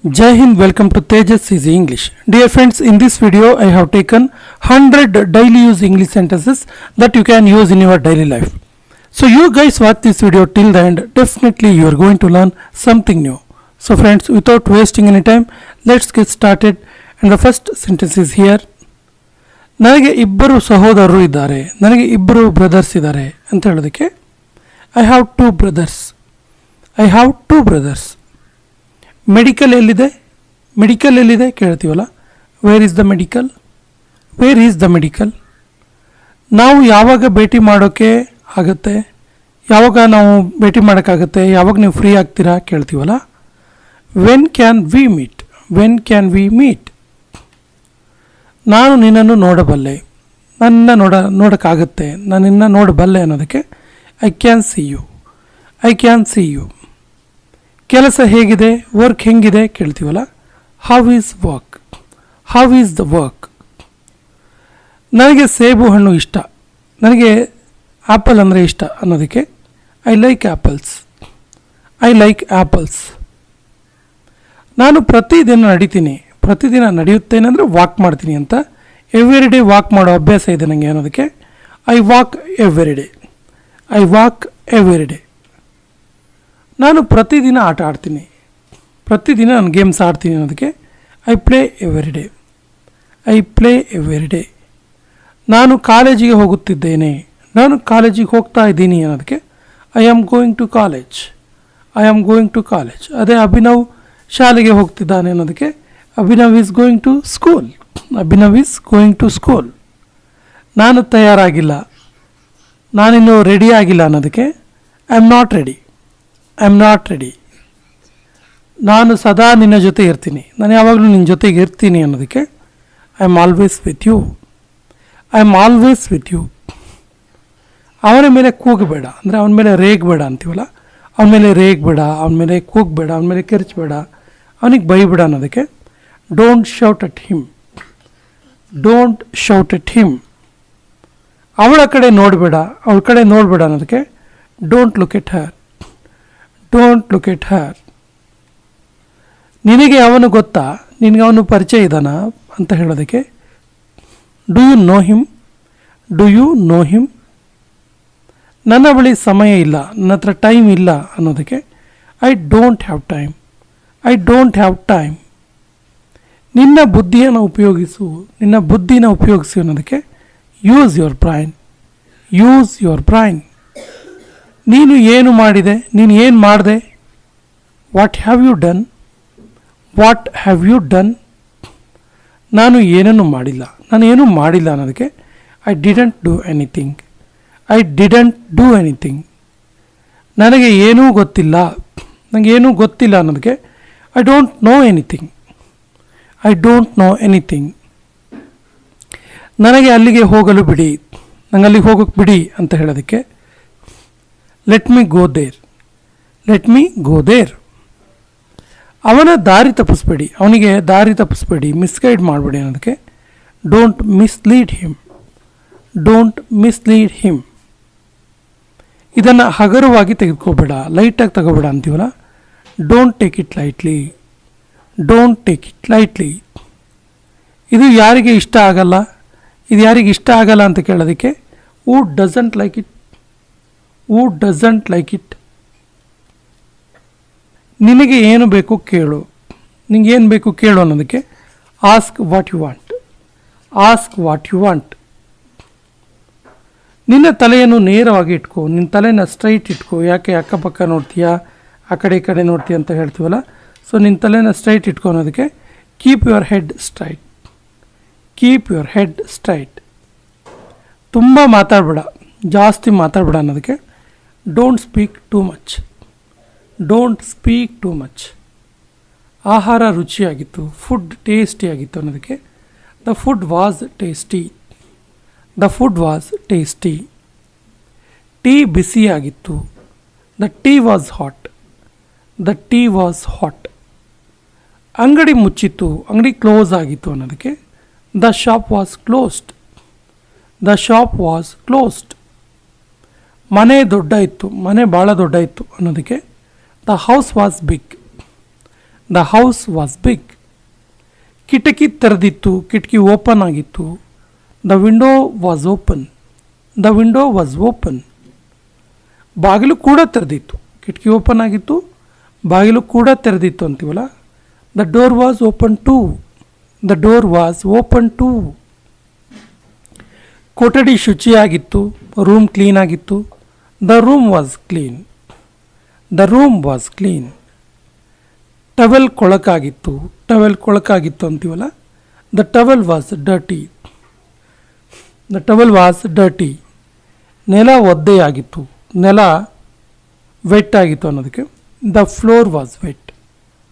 Jai Hind, welcome to Tejas Easy English. Dear friends, in this video I have taken 100 daily use English sentences that you can use in your daily life. So you guys watch this video till the end, definitely you are going to learn something new. So friends, without wasting any time, let's get started. And the first sentence is here. ನನಗೆ ಇಬ್ಬರು ಸಹೋದರರು ಇದ್ದಾರೆ, ನನಗೆ ಇಬ್ಬರು brothers ಇದ್ದಾರೆ ಅಂತ ಹೇಳೋದಕ್ಕೆ I have two brothers, I have two brothers. Medical ಎಲ್ಲಿದೆ, ಮೆಡಿಕಲ್ ಎಲ್ಲಿದೆ ಕೇಳ್ತೀವಲ್ಲ, where is the medical, where is the medical. ನಾವು ಯಾವಾಗ ಭೇಟಿ ಮಾಡೋಕ್ಕೆ ಆಗುತ್ತೆ, ಯಾವಾಗ ನಾವು ಭೇಟಿ ಮಾಡೋಕ್ಕಾಗತ್ತೆ, ಯಾವಾಗ ನೀವು ಫ್ರೀ ಆಗ್ತೀರಾ ಕೇಳ್ತೀವಲ್ಲ, when can we meet, when can we meet. ನಾನು ನಿನ್ನನ್ನು ನೋಡಬಲ್ಲೆ, ನನ್ನ ನೋಡೋಕ್ಕಾಗತ್ತೆ, ನಾನು ನಿನ್ನ ನೋಡಬಲ್ಲೆ ಅನ್ನೋದಕ್ಕೆ I can see you, I can see you. ಕೆಲಸ ಹೇಗಿದೆ, ವರ್ಕ್ ಹೆಂಗಿದೆ ಕೇಳ್ತೀವಲ್ಲ, how is work, how is the work. ನನಗೆ ಸೇಬು ಹಣ್ಣು ಇಷ್ಟ, ನನಗೆ ಆ್ಯಪಲ್ ಅಂದರೆ ಇಷ್ಟ ಅನ್ನೋದಕ್ಕೆ I like apples, I like apples. ನಾನು ಪ್ರತಿದಿನ ನಡಿತೀನಿ, ಪ್ರತಿದಿನ ನಡೆಯುತ್ತೇನೆ ಅಂದರೆ ವಾಕ್ ಮಾಡ್ತೀನಿ ಅಂತ, ಎವ್ರಿ ಡೇ ವಾಕ್ ಮಾಡೋ ಅಭ್ಯಾಸ ಇದೆ ನನಗೆ ಅನ್ನೋದಕ್ಕೆ I walk every day, I walk every day. ನಾನು ಪ್ರತಿದಿನ ಆಟ ಆಡ್ತೀನಿ, ಪ್ರತಿದಿನ ನಾನು ಗೇಮ್ಸ್ ಆಡ್ತೀನಿ ಅನ್ನೋದಕ್ಕೆ I play every day, I play every day. ನಾನು ಕಾಲೇಜಿಗೆ ಹೋಗುತ್ತಿದ್ದೇನೆ, ನಾನು ಕಾಲೇಜಿಗೆ ಹೋಗ್ತಾ ಇದ್ದೀನಿ ಅನ್ನೋದಕ್ಕೆ I am going to college, I am going to college. ಅದೇ ಅಭಿನವ್ ಶಾಲೆಗೆ ಹೋಗ್ತಿದ್ದಾನೆ ಅನ್ನೋದಕ್ಕೆ Abhinav is going to school, Abhinav is going to school. ನಾನು ತಯಾರಾಗಿಲ್ಲ, ನಾನಿನ್ನೂ ರೆಡಿ ಆಗಿಲ್ಲ ಅನ್ನೋದಕ್ಕೆ I am not ready, I am not ready. ನಾನು ಸದಾ ನಿನ್ನ ಜೊತೆ ಇರ್ತೀನಿ, ನಾನು ಯಾವಾಗಲೂ ನಿನ್ನ ಜೊತೆಗೆ ಇರ್ತೀನಿ ಅನ್ನೋದಕ್ಕೆ I am always with you, I am always with you. ಅವನ ಮೇಲೆ ಕೂಗಬೇಡ ಅಂದರೆ ಅವನ ಮೇಲೆ ರೇಗಬೇಡ ಅಂತೀವಲ್ಲ, ಅವನ ಮೇಲೆ ರೇಗಬೇಡ, ಅವನ ಮೇಲೆ ಕೂಗಬೇಡ, ಅವನ ಮೇಲೆ ಕಿರ್ಚಬೇಡ, ಅವನಿಗೆ ಬೈಬೇಡ ಅನ್ನೋದಕ್ಕೆ don't shout at him, don't shout at him. ಅವಳ ಕಡೆ ನೋಡಬೇಡ, ಅವಳ ಕಡೆ ನೋಡಬೇಡ ಅನ್ನೋದಕ್ಕೆ don't look at her, don't look at her. ನಿನಗೆ ಅವನು ಗೊತ್ತಾ, ನಿನಗೆ ಅವನು ಪರಿಚಯ ಇದ್ದಾನ ಅಂತ ಹೇಳೋದಕ್ಕೆ do you know him, do you know him. ನನ್ನ ಬಳಿ ಸಮಯ ಇಲ್ಲ, ನನ್ನ ಹತ್ರ ಟೈಮ್ ಇಲ್ಲ ಅನ್ನೋದಕ್ಕೆ I don't have time, I don't have time. ನಿನ್ನ ಬುದ್ಧಿಯನ್ನು ಉಪಯೋಗಿಸು, ನಿನ್ನ ಬುದ್ಧಿನ ಉಪಯೋಗಿಸು ಅನ್ನೋದಕ್ಕೆ use your brain, use your brain. ನೀನು ಏನು ಮಾಡಿದೆ, ನೀನು ಏನು ಮಾಡಿದೆ, what have you done, what have you done. ನಾನು ಏನನ್ನು ಮಾಡಿಲ್ಲ, ನಾನು ಏನೂ ಮಾಡಿಲ್ಲ ಅನ್ನೋದಕ್ಕೆ I didn't do anything, I didn't do anything. ನನಗೆ ಏನೂ ಗೊತ್ತಿಲ್ಲ, ನನಗೇನೂ ಗೊತ್ತಿಲ್ಲ ಅನ್ನೋದಕ್ಕೆ I don't know anything, I don't know anything. ನನಗೆ ಅಲ್ಲಿಗೆ ಹೋಗಲು ಬಿಡಿ, ನನಗೆ ಅಲ್ಲಿಗೆ ಹೋಗೋಕ್ಕೆ ಬಿಡಿ ಅಂತ ಹೇಳೋದಕ್ಕೆ let me go there, let me go there. ಅವನ ದಾರಿ ತಪ್ಪಿಸ್ಬೇಡಿ, ಅವನಿಗೆ ದಾರಿ ತಪ್ಪಿಸ್ಬೇಡಿ, ಮಿಸ್ಗೈಡ್ ಮಾಡಬೇಡಿ ಅನ್ನೋದಕ್ಕೆ don't mislead him, don't mislead him. ಇದನ್ನು ಹಗುರವಾಗಿ ತೆಗೆದುಕೋಬೇಡ, ಲೈಟಾಗಿ ತಗೋಬೇಡ ಅಂತೀವಲ್ಲ, don't take it lightly, don't take it lightly. ಇದು ಯಾರಿಗೆ ಇಷ್ಟ ಆಗಲ್ಲ, ಇದು ಯಾರಿಗೆ ಇಷ್ಟ ಆಗಲ್ಲ ಅಂತ ಕೇಳೋದಕ್ಕೆ who doesn't like it, who doesn't like it. ನಿನಗೆ ಏನು ಬೇಕು ಕೇಳು, ನಿನಗೆ ಏನು ಬೇಕು ಕೇಳು ಅನ್ನೋದಕ್ಕೆ ask what you want, ask what you want. ನಿನ್ನ ತಲೆಯನ್ನು ನೇರವಾಗಿ ಇಟ್ಕೋ, ನಿನ್ನ ತಲೆನ ಸ್ಟ್ರೈಟ್ ಇಟ್ಕೋ. ಯಾಕೆ ಅಕ್ಕಪಕ್ಕ ನೋಡ್ತೀಯಾ, ಆ ಕಡೆ ಈ ಕಡೆ ನೋಡ್ತೀಯ ಅಂತ ಹೇಳ್ತೀವಲ್ಲ, ಸೊ ನಿನ್ನ ತಲೆನ ಸ್ಟ್ರೈಟ್ ಇಟ್ಕೊ ಅನ್ನೋದಕ್ಕೆ keep your head straight, keep your head straight. ತುಂಬ ಮಾತಾಡಬೇಡ, ಜಾಸ್ತಿ ಮಾತಾಡಬೇಡ ಅನ್ನೋದಕ್ಕೆ don't speak too much, don't speak too much. ಆಹಾರ ರುಚಿಯಾಗಿತ್ತು, ಫುಡ್ ಟೇಸ್ಟಿಯಾಗಿತ್ತು ಅನ್ನೋದಕ್ಕೆ the food was tasty, the food was tasty. Tea ಬಿಸಿಯಾಗಿತ್ತು, the tea was hot, the tea was hot. ಅಂಗಡಿ ಮುಚ್ಚಿತ್ತು, ಅಂಗಡಿ ಕ್ಲೋಸ್ ಆಗಿತ್ತು ಅನ್ನೋದಕ್ಕೆ the shop was closed, the shop was closed. ಮನೆ ದೊಡ್ಡ ಇತ್ತು, ಮನೆ ಭಾಳ ದೊಡ್ಡ ಇತ್ತು ಅನ್ನೋದಕ್ಕೆ the house was big, the house was big. ಕಿಟಕಿ ತೆರೆದಿತ್ತು, ಕಿಟಕಿ ಓಪನ್ ಆಗಿತ್ತು. The window was open. The window was open. ಬಾಗಿಲು ಕೂಡ ತೆರೆದಿತ್ತು, ಕಿಟಕಿ ಓಪನ್ ಆಗಿತ್ತು, ಬಾಗಿಲು ಕೂಡ ತೆರೆದಿತ್ತು ಅಂತೀವಲ್ಲ. The door was open too. The door was open too. ಕೊಠಡಿ ಶುಚಿಯಾಗಿತ್ತು, ರೂಮ್ ಕ್ಲೀನ್ ಆಗಿತ್ತು. The room was clean. The room was clean. Towel ಕೊಳಕಾಗಿತ್ತು, ಟವೆಲ್ ಕೊಳಕಾಗಿತ್ತು ಅಂತೀವಲ್ಲ. The towel was dirty. The towel was dirty. ನೆಲ ಒದ್ದೆಯಾಗಿತ್ತು, ನೆಲ ವೆಟ್ ಆಗಿತ್ತು ಅನ್ನೋದಕ್ಕೆ the floor was wet.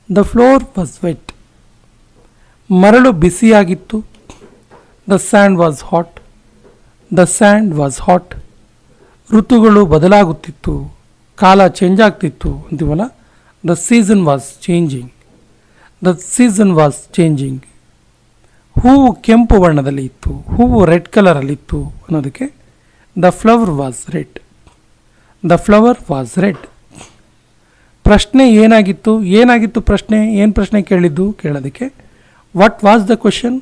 The floor was wet. ಮರಳು ಬಿಸಿಯಾಗಿತ್ತು. The sand was hot. The sand was hot. ಋತುಗಳು ಬದಲಾಗುತ್ತಿತ್ತು, ಕಾಲ ಚೇಂಜ್ ಆಗ್ತಿತ್ತು ಅಂತೀವಲ್ಲ. The season was changing. The season was changing. ಹೂವು ಕೆಂಪು ಬಣ್ಣದಲ್ಲಿ ಇತ್ತು, ಹೂವು ರೆಡ್ ಕಲರಲ್ಲಿತ್ತು ಅನ್ನೋದಕ್ಕೆ the flower was red. The flower was red. ಪ್ರಶ್ನೆ ಏನಾಗಿತ್ತು? ಏನಾಗಿತ್ತು ಪ್ರಶ್ನೆ? ಏನು ಪ್ರಶ್ನೆ ಕೇಳೋದಕ್ಕೆ what was the question?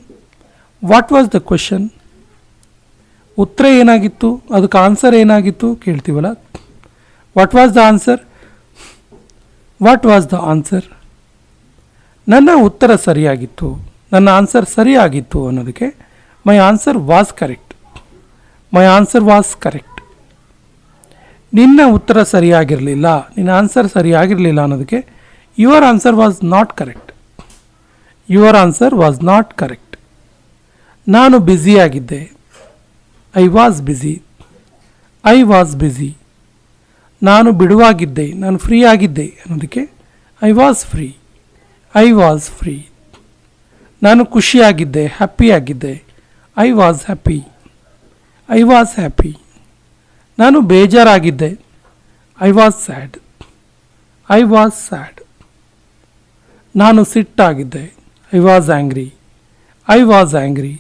What was the question? ಉತ್ತರ ಏನಾಗಿತ್ತು? ಅದಕ್ಕೆ ಆನ್ಸರ್ ಏನಾಗಿತ್ತು ಕೇಳ್ತೀವಲ್ಲ. What was the answer? What was the answer? ನನ್ನ ಉತ್ತರ ಸರಿಯಾಗಿತ್ತು, ನನ್ನ ಆನ್ಸರ್ ಸರಿಯಾಗಿತ್ತು ಅನ್ನೋದಕ್ಕೆ my answer was correct. My answer was correct. ನಿನ್ನ ಉತ್ತರ ಸರಿಯಾಗಿರಲಿಲ್ಲ, ನಿನ್ನ ಆನ್ಸರ್ ಸರಿಯಾಗಿರಲಿಲ್ಲ ಅನ್ನೋದಕ್ಕೆ your answer was not correct. Your answer was not correct. ನಾನು ಬ್ಯುಸಿಯಾಗಿದ್ದೆ. I was busy. I was busy. ನಾನು ಬಿಡುವಾಗಿದ್ದೆ, ನಾನು ಫ್ರೀ ಆಗಿದ್ದೆ ಅನ್ನೋದಕ್ಕೆ I was free. I was free. ನಾನು ಖುಷಿಯಾಗಿದ್ದೆ, ಹ್ಯಾಪಿಯಾಗಿದ್ದೆ. I was happy. I was happy. ನಾನು ಬೇಜಾರಾಗಿದ್ದೆ. I was sad. I was sad. ನಾನು ಸಿಟ್ಟಾಗಿದ್ದೆ. I was angry. I was angry.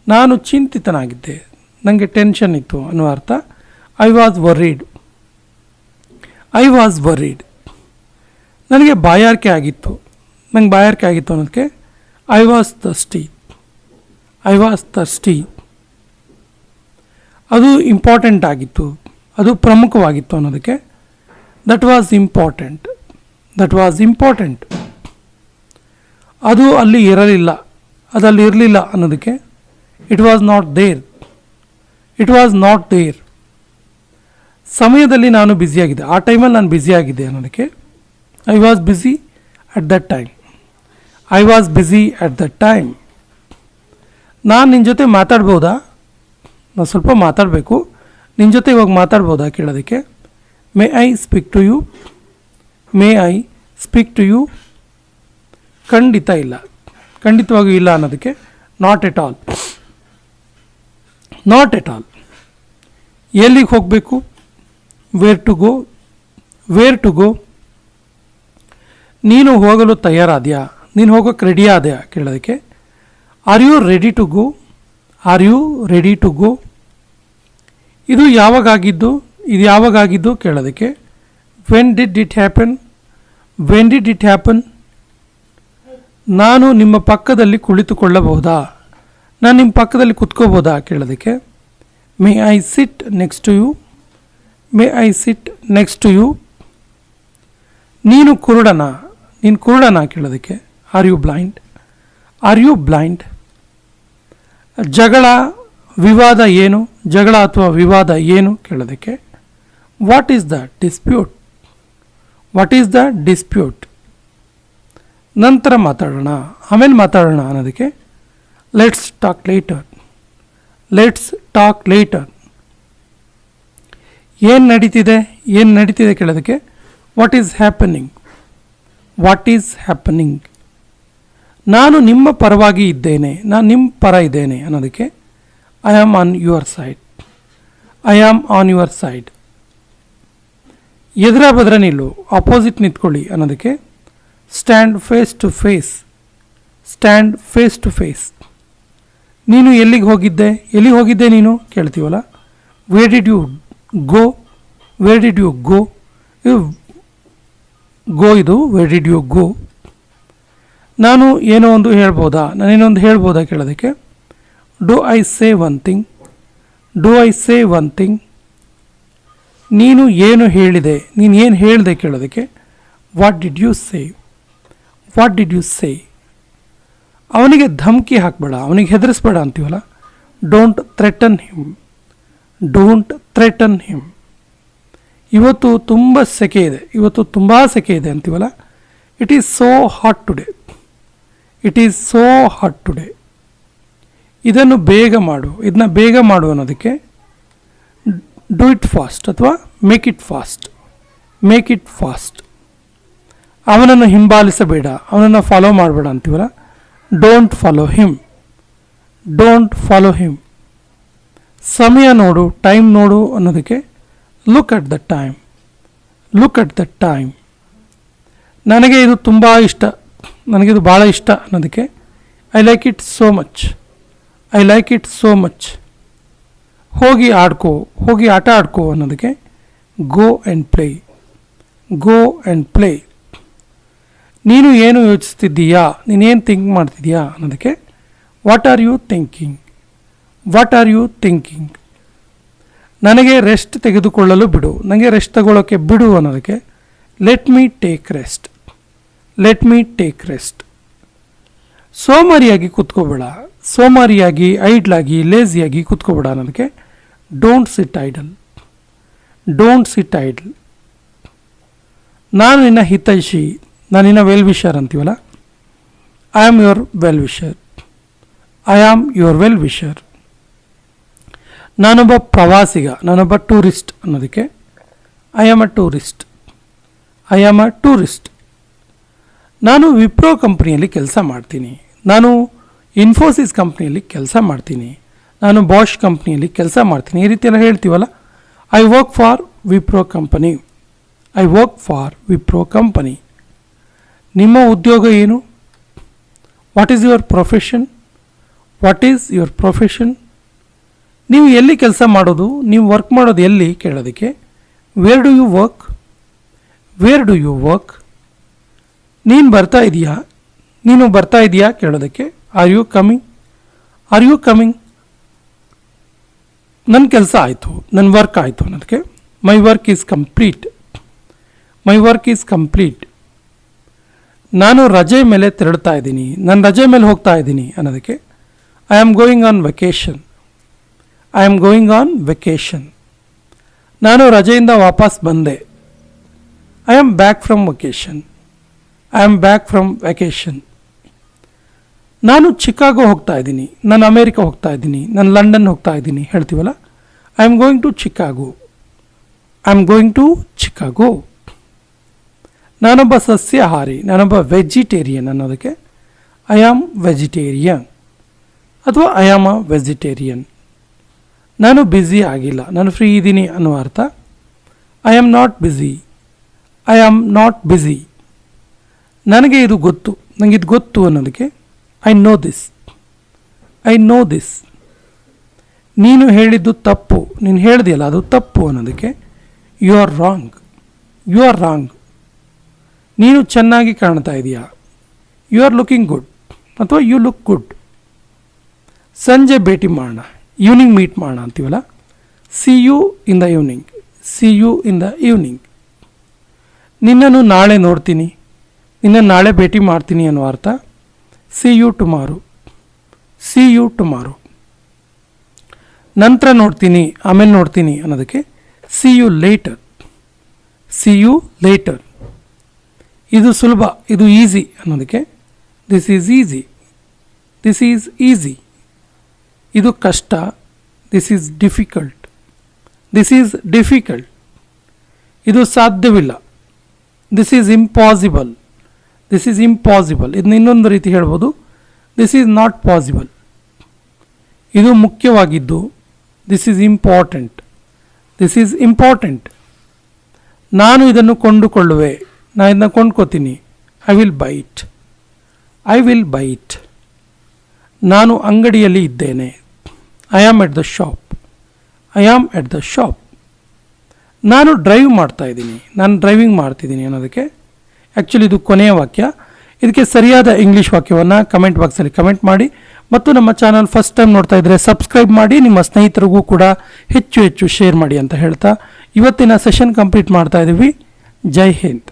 ನಾನು ಚಿಂತಿತನಾಗಿದ್ದೆ, ನನಗೆ ಟೆನ್ಷನ್ ಇತ್ತು ಅನ್ನೋ ಅರ್ಥ I was ವರ್ರಿಡ್. I was worried. ನನಗೆ ಬಾಯಾರಿಕೆ ಆಗಿತ್ತು, ನಂಗೆ ಬಾಯಾರಿಕೆ ಆಗಿತ್ತು ಅನ್ನೋದಕ್ಕೆ I was thirsty. I was thirsty. ಅದು ಇಂಪಾರ್ಟೆಂಟ್ ಆಗಿತ್ತು, ಅದು ಪ್ರಮುಖವಾಗಿತ್ತು ಅನ್ನೋದಕ್ಕೆ that was important. That was important. ಅದು ಅಲ್ಲಿ ಇರಲಿಲ್ಲ, ಅದಲ್ಲಿ ಇರಲಿಲ್ಲ ಅನ್ನೋದಕ್ಕೆ it was not there. It was not there. ಸಮಯದಲ್ಲಿ ನಾನು ಬ್ಯುಸಿಯಾಗಿದ್ದೆ, ಆ ಟೈಮಲ್ಲಿ ನಾನು ಬ್ಯುಸಿಯಾಗಿದ್ದೆ ಅನ್ನೋದಕ್ಕೆ I was busy at that time. I was busy at that time. ನಾನು ನಿನ್ನ ಜೊತೆ ಮಾತಾಡ್ಬೋದಾ? ನಾನು ಸ್ವಲ್ಪ ಮಾತಾಡಬೇಕು, ನಿನ್ನ ಜೊತೆ ಇವಾಗ ಮಾತಾಡ್ಬೋದಾ ಕೇಳೋದಕ್ಕೆ may I speak to you. May I speak to you. ಖಂಡಿತ ಇಲ್ಲ, ಖಂಡಿತವಾಗಿಯೂ ಇಲ್ಲ ಅನ್ನೋದಕ್ಕೆ not at all. Not at all. ಎಲ್ಲಿಗೆ ಹೋಗಬೇಕು? Where to go. Where to go. ನೀನು ಹೋಗಲು ತಯಾರಾದ್ಯಾ? ನೀನು ಹೋಗೋಕ್ಕೆ ರೆಡಿ ಆದ್ಯಾ ಕೇಳೋದಕ್ಕೆ are you ready to go. Are you ready to go. ಇದು ಯಾವಾಗಾಗಿದ್ದು? ಇದು ಯಾವಾಗಾಗಿದ್ದು ಕೇಳೋದಕ್ಕೆ when did it happen. When did it happen. ನಾನು ನಿಮ್ಮ ಪಕ್ಕದಲ್ಲಿ ಕುಳಿತುಕೊಳ್ಳಬಹುದಾ? ನಾನು ನಿಮ್ಮ ಪಕ್ಕದಲ್ಲಿ ಕುತ್ಕೋಬೋದಾ ಕೇಳೋದಕ್ಕೆ may I sit next to you. May I sit next to you. ನೀನು ಕುರುಡನ. ನೀನು ಕುರುಡನ ಕೇಳೋದಕ್ಕೆ are you blind. Are you blind. ಜಗಳ ವಿವಾದ ಏನು? ಜಗಳ ಅಥವಾ ವಿವಾದ ಏನು ಕೇಳೋದಕ್ಕೆ what is the dispute. What is the dispute. ನಂತರ ಮಾತಾಡೋಣ, ಆಮೇಲೆ ಮಾತಾಡೋಣ ಅನ್ನೋದಕ್ಕೆ let's talk later. Let's talk later. ಏನು ನಡೀತಿದೆ? ಏನು ನಡೀತಿದೆ ಕೇಳೋದಕ್ಕೆ what is happening. What is happening. ನಾನು ನಿಮ್ಮ ಪರವಾಗಿ ಇದ್ದೇನೆ, ನಾನು ನಿಮ್ಮ ಪರ ಇದ್ದೇನೆ ಅನ್ನೋದಕ್ಕೆ I am on your side. I am on your side. ಎದುರ ಬದ್ರ ನಿಲ್ಲು, ಆಪೋಸಿಟ್ ನಿಂತ್ಕೊಳ್ಳಿ ಅನ್ನೋದಕ್ಕೆ stand face to face. Stand face to face. ನೀನು ಎಲ್ಲಿಗೆ ಹೋಗಿದ್ದೆ? ಎಲ್ಲಿಗೆ ಹೋಗಿದ್ದೆ ನೀನು ಕೇಳ್ತೀವಲ್ಲ. Where did you go. Where did you go. Go ಇದು ವೇರ್ ಡಿಡ್ ಯು ಗೋ. ನಾನು ಏನೋ ಒಂದು ಹೇಳ್ಬೋದಾ, ನಾನೇನೊಂದು ಹೇಳ್ಬೋದಾ ಕೇಳೋದಕ್ಕೆ do I say one thing, do I say one thing. ನೀನು ಏನು ಹೇಳಿದೆ, ನೀನು ಏನು ಹೇಳಿದೆ ಕೇಳೋದಕ್ಕೆ what did you say, what did you say. ಅವನಿಗೆ ಧಮಕಿ ಹಾಕಬೇಡ, ಅವನಿಗೆ ಹೆದರಿಸ್ಬೇಡ ಅಂತೀವಲ್ಲ, don't threaten him, don't threaten him. ಇವತ್ತು ತುಂಬ ಸೆಕೆ ಇದೆ, ಇವತ್ತು ತುಂಬ ಸೆಕೆ ಇದೆ ಅಂತೀವಲ್ಲ, it is so hot today, it is so hot today. ಇದನ್ನು ಬೇಗ ಮಾಡು, ಇದನ್ನ ಬೇಗ ಮಾಡು ಅನ್ನೋದಕ್ಕೆ ಡೂ ಇಟ್ ಫಾಸ್ಟ್ ಅಥವಾ make it fast, make it fast. ಅವನನ್ನು ಹಿಂಬಾಲಿಸಬೇಡ, ಅವನನ್ನು ಫಾಲೋ ಮಾಡಬೇಡ ಅಂತೀವಲ್ಲ, don't follow him, don't follow him. ಸಮಯ ನೋಡು, ಟೈಮ್ ನೋಡು ಅನ್ನೋದಕ್ಕೆ look at the time, look at the time. ನನಗೆ ಇದು ತುಂಬ ಇಷ್ಟ, ನನಗಿದು ಭಾಳ ಇಷ್ಟ ಅನ್ನೋದಕ್ಕೆ I like it so much, I like it so much. ಹೋಗಿ ಆಡ್ಕೋ, ಹೋಗಿ ಆಟ ಆಡ್ಕೋ ಅನ್ನೋದಕ್ಕೆ go and play, go and play. ನೀನು ಏನು ಯೋಚಿಸ್ತಿದ್ದೀಯಾ, ನೀನೇನು ಥಿಂಕ್ ಮಾಡ್ತಿದ್ದೀಯಾ ಅನ್ನೋದಕ್ಕೆ what are you thinking, what are you thinking. ನನಗೆ ರೆಸ್ಟ್ ತೆಗೆದುಕೊಳ್ಳಲು ಬಿಡು, ನನಗೆ ರೆಸ್ಟ್ ತಗೊಳ್ಳೋಕ್ಕೆ ಬಿಡು ಅನ್ನೋದಕ್ಕೆ let me take rest, let me take rest. ಸೋಮಾರಿಯಾಗಿ ಕೂತ್ಕೋಬೇಡ, ಸೋಮಾರಿಯಾಗಿ ಐಡ್ಲಾಗಿ ಲೇಸಿಯಾಗಿ ಕೂತ್ಕೋಬೇಡ ಅನ್ನೋದಕ್ಕೆ don't sit idle, don't sit idle. ನಾನು ನಿನ್ನ ಹಿತೈಷಿ, ನಾನು ನಿನ್ನ ವೆಲ್ ವಿಷರ್ ಅಂತೀವಲ್ಲ, I am your well wisher, I am your well wisher. ನಾನೊಬ್ಬ ಪ್ರವಾಸಿಗ, ನಾನೊಬ್ಬ ಟೂರಿಸ್ಟ್ ಅನ್ನೋದಕ್ಕೆ I am a tourist, I am a tourist. ನಾನು ವಿಪ್ರೋ ಕಂಪ್ನಿಯಲ್ಲಿ ಕೆಲಸ ಮಾಡ್ತೀನಿ, ನಾನು ಇನ್ಫೋಸಿಸ್ ಕಂಪ್ನಿಯಲ್ಲಿ ಕೆಲಸ ಮಾಡ್ತೀನಿ, ನಾನು ಬಾಷ್ ಕಂಪ್ನಿಯಲ್ಲಿ ಕೆಲಸ ಮಾಡ್ತೀನಿ, ಈ ರೀತಿ ಎಲ್ಲ ಹೇಳ್ತೀವಲ್ಲ. I work for Wipro company, I work for Wipro company. ನಿಮ್ಮ ಉದ್ಯೋಗ ಏನು? What is your profession, what is your profession. ನೀವು ಎಲ್ಲಿ ಕೆಲಸ ಮಾಡೋದು, ನೀವು ವರ್ಕ್ ಮಾಡೋದು ಎಲ್ಲಿ ಕೇಳೋದಕ್ಕೆ where do you work, where do you work. ನೀನು ಬರ್ತಾ ಇದೆಯಾ, ನೀನು ಬರ್ತಾ ಇದೆಯಾ ಕೇಳೋದಕ್ಕೆ are you coming, are you coming. ನನ್ನ ಕೆಲಸ ಆಯಿತು, ನನ್ನ ವರ್ಕ್ ಆಯಿತು ಅನ್ನೋದಕ್ಕೆ my work is complete, my work is complete. ನಾನು ರಜೆ ಮೇಲೆ ತೆರಳ್ತಾ ಇದ್ದೀನಿ, ನಾನು ರಜೆ ಮೇಲೆ ಹೋಗ್ತಾ ಇದ್ದೀನಿ ಅನ್ನೋದಕ್ಕೆ I am going on vacation, I am going on vacation. ನಾನು ರಜೆಯಿಂದ ವಾಪಸ್ ಬಂದೆ, I am back from vacation, I am back from vacation. ನಾನು ಚಿಕಾಗೋ ಹೋಗ್ತಾ ಇದ್ದೀನಿ, ನಾನು ಅಮೇರಿಕ ಹೋಗ್ತಾ ಇದ್ದೀನಿ, ನಾನು ಲಂಡನ್ ಹೋಗ್ತಾ ಇದ್ದೀನಿ ಹೇಳ್ತೀವಲ್ಲ, I am going to Chicago, I am going to Chicago. ನಾನೊಬ್ಬ ಸಸ್ಯಾಹಾರಿ, ನಾನೊಬ್ಬ ವೆಜಿಟೇರಿಯನ್ ಅನ್ನೋದಕ್ಕೆ ಐ ಆಮ್ ವೆಜಿಟೇರಿಯನ್ ಅಥವಾ ಐ ಆಮ್ ಅ ವೆಜಿಟೇರಿಯನ್. ನಾನು ಬ್ಯುಸಿ ಆಗಿಲ್ಲ, ನಾನು ಫ್ರೀ ಇದ್ದೀನಿ ಅನ್ನೋ ಅರ್ಥ I am not busy, I am not busy. ನನಗೆ ಇದು ಗೊತ್ತು, ನನಗೆ ಇದು ಗೊತ್ತು ಅನ್ನೋದಕ್ಕೆ I know this, I know this. ನೀನು ಹೇಳಿದ್ದು ತಪ್ಪು, ನೀನು ಹೇಳಿದೆಯಲ್ಲ ಅದು ತಪ್ಪು ಅನ್ನೋದಕ್ಕೆ you are wrong, you are wrong. ನೀನು ಚೆನ್ನಾಗಿ ಕಾಣ್ತಾ ಇದೆಯಾ, ಯು ಆರ್ ಲುಕಿಂಗ್ ಗುಡ್ ಅಥವಾ ಯು ಲುಕ್ ಗುಡ್. ಸಂಜೆ ಭೇಟಿ ಮಾಡೋಣ, ಈವ್ನಿಂಗ್ ಮೀಟ್ ಮಾಡೋಣ ಅಂತೀವಲ್ಲ, see you in the evening, see you in the evening. ನಿನ್ನನ್ನು ನಾಳೆ ನೋಡ್ತೀನಿ, ನಿನ್ನ ನಾಳೆ ಭೇಟಿ ಮಾಡ್ತೀನಿ ಅನ್ನೋ ಅರ್ಥ see you tomorrow, see you tomorrow. ನಂತರ ನೋಡ್ತೀನಿ, ಆಮೇಲೆ ನೋಡ್ತೀನಿ ಅನ್ನೋದಕ್ಕೆ see you later, see you later. ಇದು ಸುಲಭ, ಇದು ಈಸಿ ಅನ್ನೋದಕ್ಕೆ this is easy, this is easy. ಇದು ಕಷ್ಟ, this is difficult, this is difficult. ಇದು ಸಾಧ್ಯವಿಲ್ಲ, this is impossible, this is impossible. ಇದನ್ನ ಇನ್ನೊಂದು ರೀತಿ ಹೇಳ್ಬೋದು, ದಿಸ್ ಈಸ್ ನಾಟ್ ಪಾಸಿಬಲ್. ಇದು ಮುಖ್ಯವಾಗಿದ್ದು, this is important, this is important. ನಾನು ಇದನ್ನು ಕೊಂಡುಕೊಳ್ಳುವೆ, ನಾನು ಇದನ್ನು ಕೊಂಡ್ಕೋತೀನಿ, I will buy it, I will buy it. ನಾನು ಅಂಗಡಿಯಲ್ಲಿ ಇದ್ದೇನೆ, I am at the shop, I am at the shop. ನಾನು ಡ್ರೈವ್ ಮಾಡ್ತಾ ಇದ್ದೀನಿ, ನಾನು ಡ್ರೈವಿಂಗ್ ಮಾಡ್ತಿದ್ದೀನಿ ಅನ್ನೋದಕ್ಕೆ ಆ್ಯಕ್ಚುಲಿ ಇದು ಕೊನೆಯ ವಾಕ್ಯ. ಇದಕ್ಕೆ ಸರಿಯಾದ ಇಂಗ್ಲಿಷ್ ವಾಕ್ಯವನ್ನು ಕಮೆಂಟ್ ಬಾಕ್ಸಲ್ಲಿ ಕಮೆಂಟ್ ಮಾಡಿ ಮತ್ತು ನಮ್ಮ ಚಾನಲ್ ಫಸ್ಟ್ ಟೈಮ್ ನೋಡ್ತಾ ಇದ್ದರೆ ಸಬ್ಸ್ಕ್ರೈಬ್ ಮಾಡಿ, ನಿಮ್ಮ ಸ್ನೇಹಿತರಿಗೂ ಕೂಡ ಹೆಚ್ಚು ಹೆಚ್ಚು ಶೇರ್ ಮಾಡಿ ಅಂತ ಹೇಳ್ತಾ ಇವತ್ತಿನ ಸೆಷನ್ ಕಂಪ್ಲೀಟ್ ಮಾಡ್ತಾ ಇದ್ದೀವಿ. ಜೈ ಹಿಂದ್.